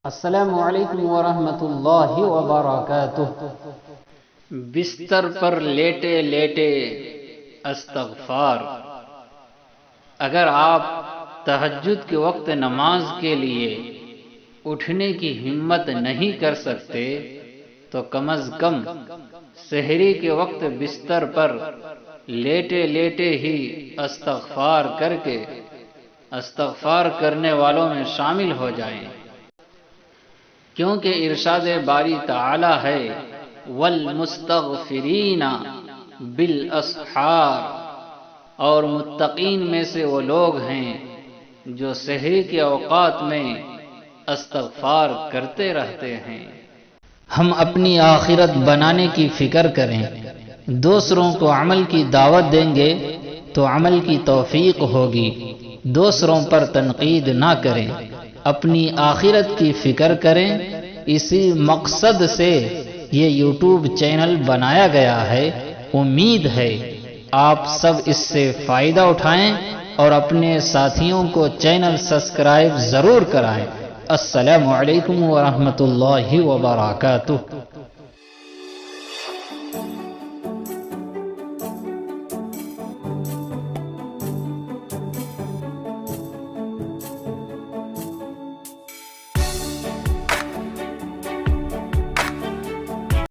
السلام علیکم ورحمۃ اللہ وبرکاتہ۔ بستر پر لیٹے لیٹے استغفار۔ اگر آپ تہجد کے وقت نماز کے لیے اٹھنے کی ہمت نہیں کر سکتے تو کم از کم سحری کے وقت بستر پر لیٹے لیٹے ہی استغفار کر کے استغفار کرنے والوں میں شامل ہو جائیں، کیونکہ ارشاد باری تعالی ہے والمستغفرین بالاسحار، اور متقین میں سے وہ لوگ ہیں جو سحری کے اوقات میں استغفار کرتے رہتے ہیں۔ ہم اپنی آخرت بنانے کی فکر کریں، دوسروں کو عمل کی دعوت دیں گے تو عمل کی توفیق ہوگی، دوسروں پر تنقید نہ کریں، اپنی آخرت کی فکر کریں۔ اسی مقصد سے یہ یوٹیوب چینل بنایا گیا ہے۔ امید ہے آپ سب اس سے فائدہ اٹھائیں اور اپنے ساتھیوں کو چینل سبسکرائب ضرور کرائیں۔ السلام علیکم ورحمۃ اللہ وبرکاتہ۔